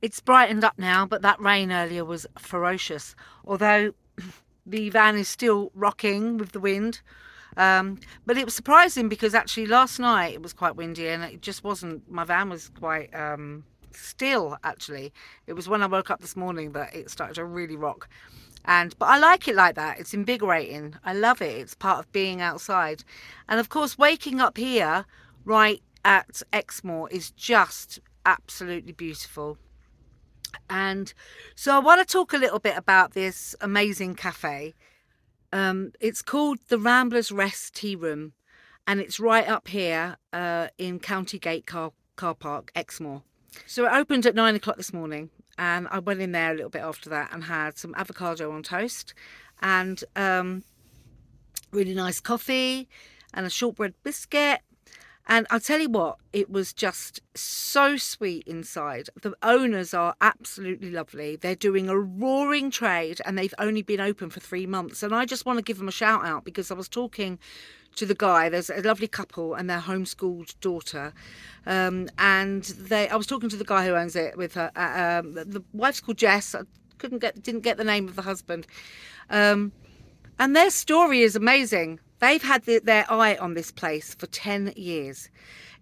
It's brightened up now, but that rain earlier was ferocious. Although the van is still rocking with the wind. But it was surprising because actually last night it was quite windy and it just wasn't, my van was quite still actually. It was when I woke up this morning that it started to really rock. But I like it like that. It's invigorating. I love it. It's part of being outside. And of course, waking up here right at Exmoor is just absolutely beautiful. And so I want to talk a little bit about this amazing cafe. It's called the Ramblers Rest Tea Room, and it's right up here in County Gate car Park, Exmoor. So it opened at 9 o'clock this morning, and I went in there a little bit after that and had some avocado on toast and really nice coffee and a shortbread biscuit. And I'll tell you what, it was just so sweet inside. The owners are absolutely lovely. They're doing a roaring trade and they've only been open for 3 months. And I just want to give them a shout out because I was talking to the guy. There's a lovely couple and their homeschooled daughter. I was talking to the guy who owns it with her. The wife's called Jess. I didn't get the name of the husband. And their story is amazing. They've had their eye on this place for 10 years.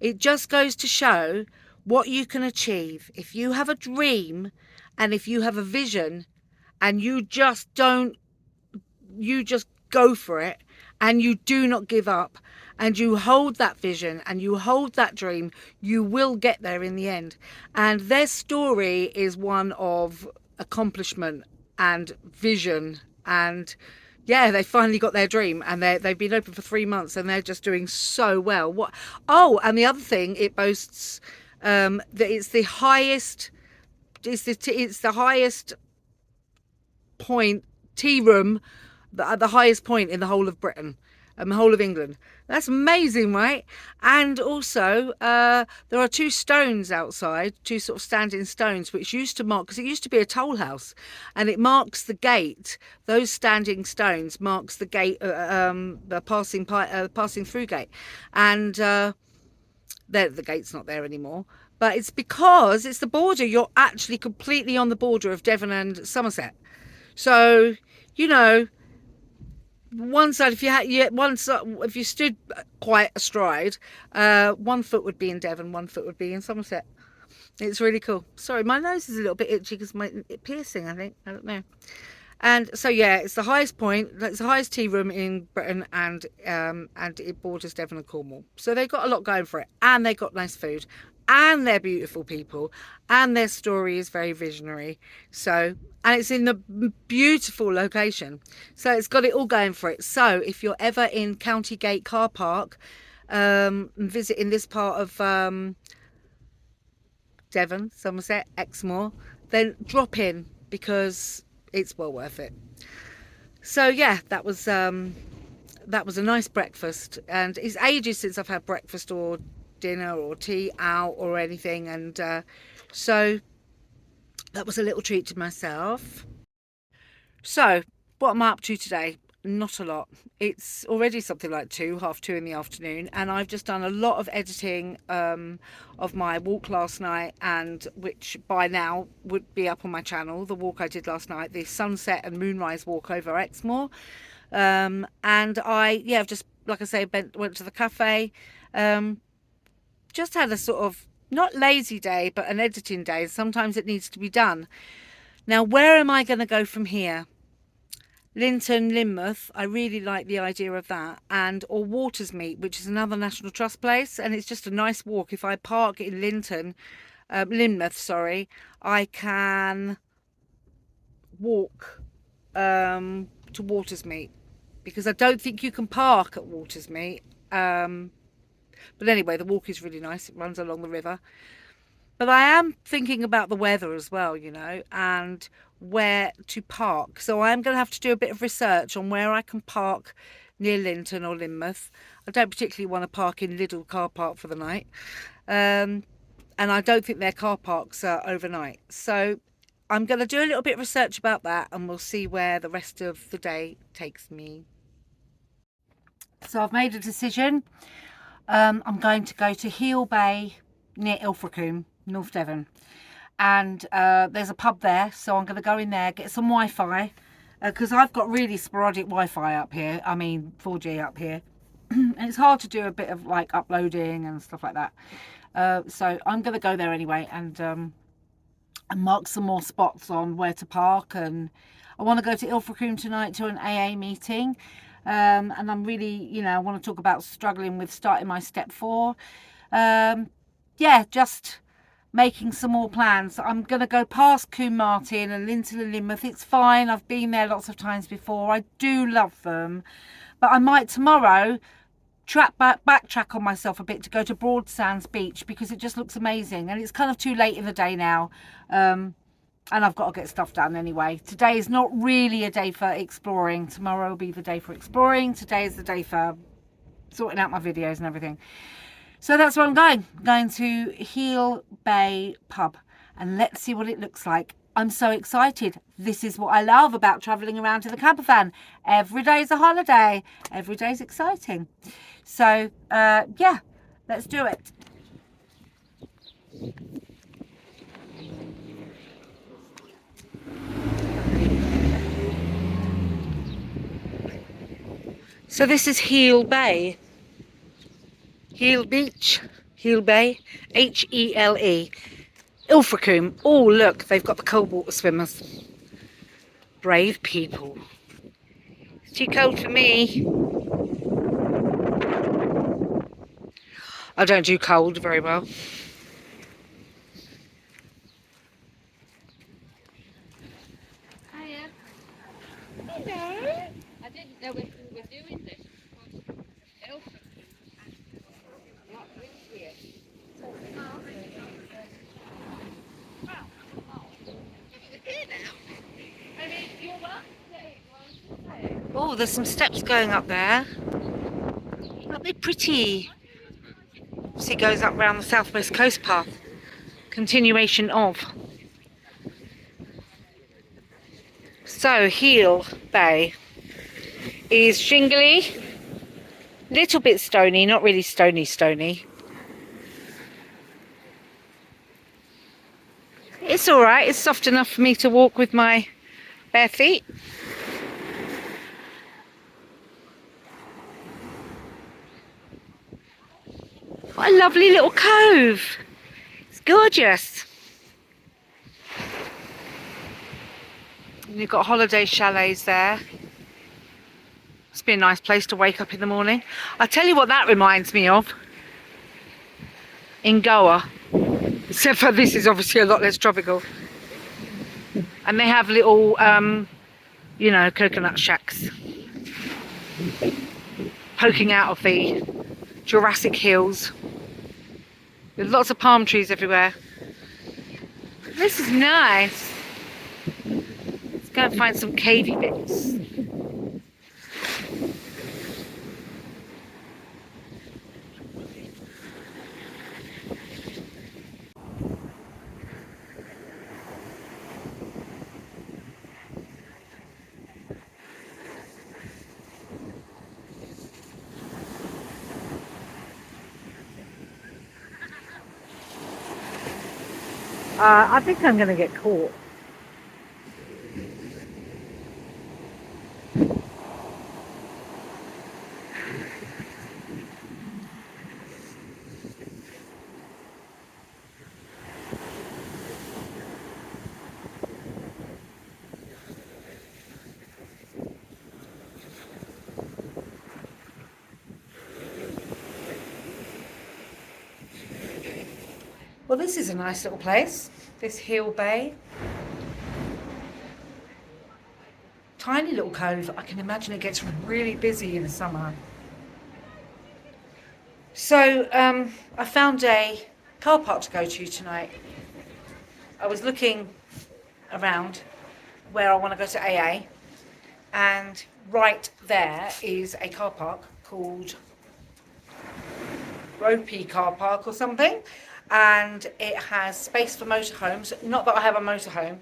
It just goes to show what you can achieve if you have a dream and if you have a vision and you just go for it and you do not give up and you hold that vision and you hold that dream, you will get there in the end. And their story is one of accomplishment and vision and yeah, they finally got their dream and they've been open for 3 months and they're just doing so well. And the other thing, it boasts that it's the highest point tea room, the highest point in the whole of Britain and the whole of England. That's amazing, right? And also, there are two stones outside, two sort of standing stones, which used to mark, because it used to be a toll house, and it marks the gate. Those standing stones marks the gate, the passing through gate, and the gate's not there anymore. But it's because it's the border. You're actually completely on the border of Devon and Somerset. So, you know, one side, if you stood quite astride, 1 foot would be in Devon, 1 foot would be in Somerset. It's really cool. Sorry, my nose is a little bit itchy because my piercing, I think. I don't know. And so yeah, it's the highest point. It's the highest tea room in Britain, and it borders Devon and Cornwall. So they've got a lot going for it, and they've got nice food, and they're beautiful people, and their story is very visionary. So, and it's in the beautiful location, so it's got it all going for it. So if you're ever in County Gate car park, visiting this part of Devon, Somerset, Exmoor, then drop in because it's well worth it. So yeah, that was a nice breakfast, and it's ages since I've had breakfast or dinner or tea out or anything, and so that was a little treat to myself. So what am I up to today? Not a lot. It's already something like 2:30 in the afternoon, and I've just done a lot of editing of my walk last night, and which by now would be up on my channel. The walk I did last night, the sunset and moonrise walk over Exmoor, and I've just, like I say, went to the cafe, just had a sort of not lazy day, but an editing day. Sometimes it needs to be done. Now, where am I going to go from here? Linton, Lynmouth, I really like the idea of that, or Watersmeet, which is another National Trust place, and it's just a nice walk. If I park in Lynmouth, sorry, I can walk to Watersmeet, because I don't think you can park at Watersmeet. But anyway, the walk is really nice. It runs along the river. But I am thinking about the weather as well, and where to park. So I'm going to have to do a bit of research on where I can park near Linton or Lynmouth. I don't particularly want to park in Lidl car park for the night. And I don't think their car parks are overnight. So I'm going to do a little bit of research about that, and we'll see where the rest of the day takes me. So I've made a decision. I'm going to go to Hele Bay near Ilfracombe, North Devon, and there's a pub there, so I'm going to go in there, get some Wi-Fi, because I've got really sporadic Wi-Fi up here. I mean 4G up here. And it's hard to do a bit of like uploading and stuff like that. So I'm going to go there anyway and mark some more spots on where to park. And I want to go to Ilfracombe tonight to an AA meeting. And I'm really, you know, I want to talk about struggling with starting my step 4. Yeah, just making some more plans. I'm going to go past Combe Martin and into the Lynmouth. It's fine. I've been there lots of times before. I do love them. But I might tomorrow backtrack on myself a bit to go to Broadsands Beach because it just looks amazing. And it's kind of too late in the day now. And I've got to get stuff done anyway. Today is not really a day for exploring. Tomorrow will be the day for exploring. Today is the day for sorting out my videos and everything. So that's where I'm going. I'm going to Hele Bay pub and let's see what it looks like. I'm so excited. This is what I love about travelling around in the camper van. Every day is a holiday. Every day is exciting. So yeah, let's do it. So this is Hele Bay. Hele Beach, Hele Bay, Hele. Ilfracombe. Oh look, they've got the cold water swimmers. Brave people. It's too cold for me. I don't do cold very well. Hiya. Hello. I didn't know if we were doing this because Ilfracombe and not here. Oh, there's some steps going up there. Aren't they pretty? See, it goes up around the southwest coast path. Continuation of. So, Hele Bay is shingly, little bit stony, not really stony. It's alright, it's soft enough for me to walk with my bare feet. What a lovely little cove. It's gorgeous. And you've got holiday chalets there. Must be a nice place to wake up in the morning. I'll tell you what that reminds me of. In Goa. Except for this is obviously a lot less tropical. And they have little, you know, coconut shacks poking out of the Jurassic hills. With lots of palm trees everywhere. This is nice. Let's go and find some cavey bits. I think I'm going to get caught. Well, this is a nice little place, this Hele Bay. Tiny little cove. I can imagine it gets really busy in the summer. So I found a car park to go to tonight. I was looking around where I want to go to AA, and right there is a car park called Ropey Car Park or something. And it has space for motorhomes. Not that I have a motorhome,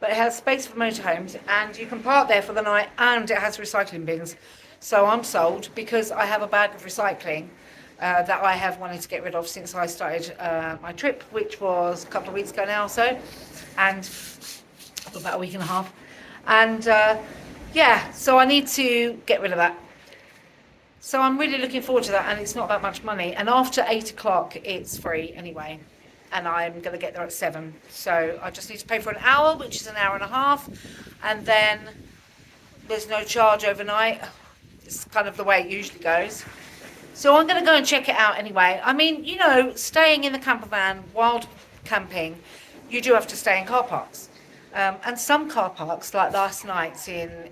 but it has space for motorhomes, and you can park there for the night, and it has recycling bins. So I'm sold because I have a bag of recycling. that I have wanted to get rid of since I started my trip, which was a couple of weeks ago now or so, and for about a week and a half. And yeah, so I need to get rid of that. So I'm really looking forward to that, and it's not that much money. And after 8 o'clock, it's free anyway. And I'm going to get there at 7. So I just need to pay for an hour, which is an hour and a half. And then there's no charge overnight. It's kind of the way it usually goes. So I'm going to go and check it out anyway. I mean, you know, staying in the camper van, wild camping, you do have to stay in car parks. And some car parks, like last night's in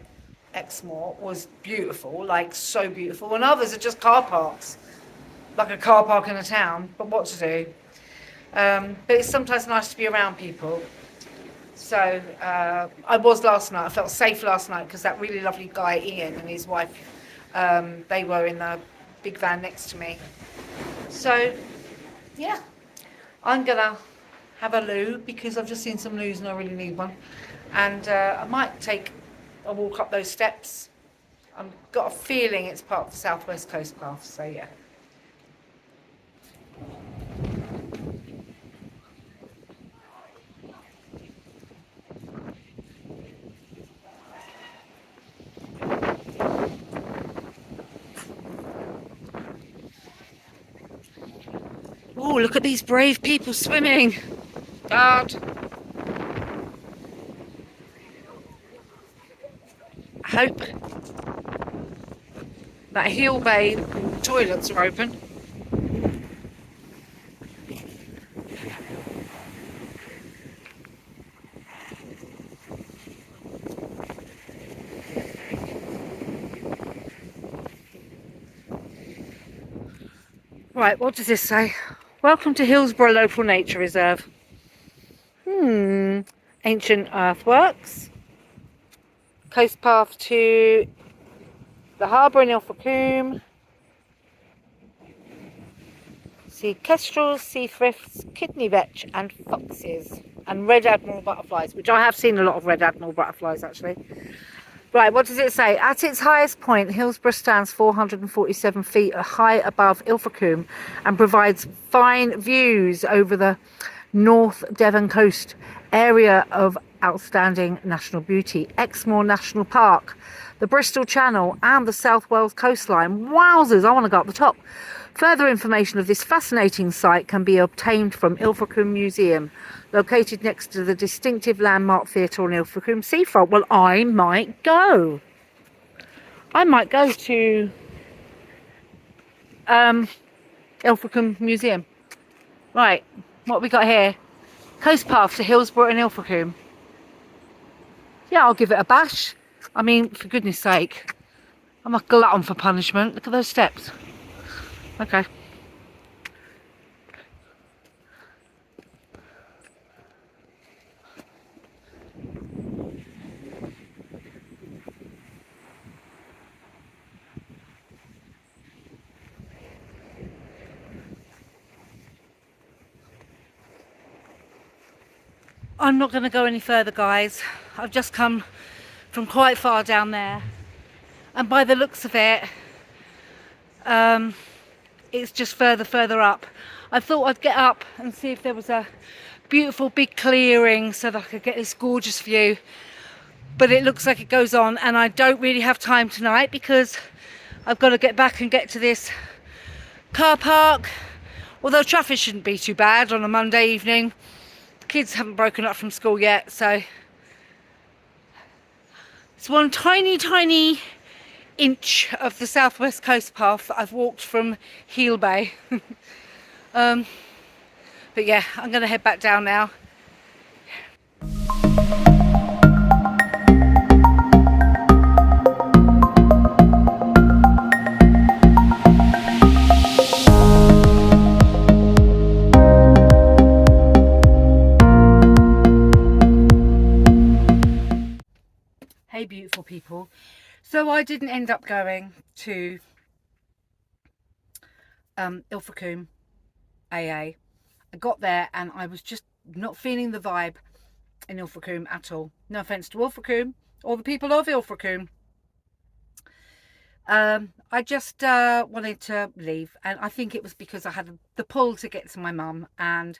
Exmoor, was beautiful, like so beautiful. And others are just car parks, like a car park in a town, but what to do? But it's sometimes nice to be around people. So I was last night. I felt safe last night because that really lovely guy, Ian, and his wife, they were in the big van next to me. So, yeah, I'm going to have a loo because I've just seen some loos and I really need one. And I might take a walk up those steps. I've got a feeling it's part of the Southwest Coast Path, so yeah. Oh, look at these brave people swimming. God. I hope that Hele Bay toilets are open. Right, what does this say? Welcome to Hillsborough Local Nature Reserve. Ancient earthworks. Coast path to the harbour in Ilfracombe. Sea kestrels, sea thrifts, kidney vetch and foxes. And red admiral butterflies, which I have seen a lot of red admiral butterflies actually. Right, what does it say? At its highest point, Hillsborough stands 447 feet high above Ilfracombe and provides fine views over the North Devon coast, area of outstanding national beauty. Exmoor National Park, the Bristol Channel and the South Wales coastline. Wowzers, I want to go up the top. Further information of this fascinating site can be obtained from Ilfracombe Museum, located next to the distinctive landmark theatre on Ilfracombe seafront. Well, I might go. I might go to Ilfracombe Museum. Right, what have we got here? Coast path to Hillsborough and Ilfracombe. Yeah, I'll give it a bash. I mean, for goodness sake, I'm a glutton for punishment. Look at those steps. Okay. I'm not going to go any further, guys. I've just come from quite far down there, and by the looks of it, it's just further up. I thought I'd get up and see if there was a beautiful big clearing so that I could get this gorgeous view, but it looks like it goes on, and I don't really have time tonight because I've got to get back and get to this car park, although traffic shouldn't be too bad on a Monday evening. The kids haven't broken up from school yet, so it's one tiny inch of the Southwest Coast Path that I've walked from Hele Bay. But yeah, I'm going to head back down now. Hey beautiful people, so I didn't end up going to Ilfracombe AA. I got there and I was just not feeling the vibe in Ilfracombe at all. No offence to Ilfracombe or the people of Ilfracombe, I just wanted to leave, and I think it was because I had the pull to get to my mum, and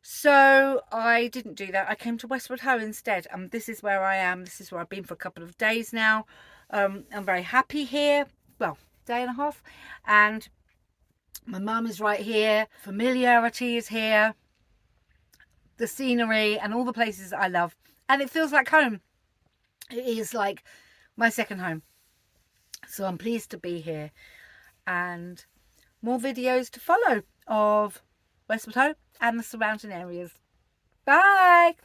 so I didn't do that. I came to Westward Ho instead. This is where I am. This is where I've been for a couple of days now. I'm very happy here. Well, day and a half, and my mum is right here. Familiarity is here. The scenery and all the places I love, and it feels like home. It is like my second home. So I'm pleased to be here, and more videos to follow of Westward Ho and the surrounding areas. Bye!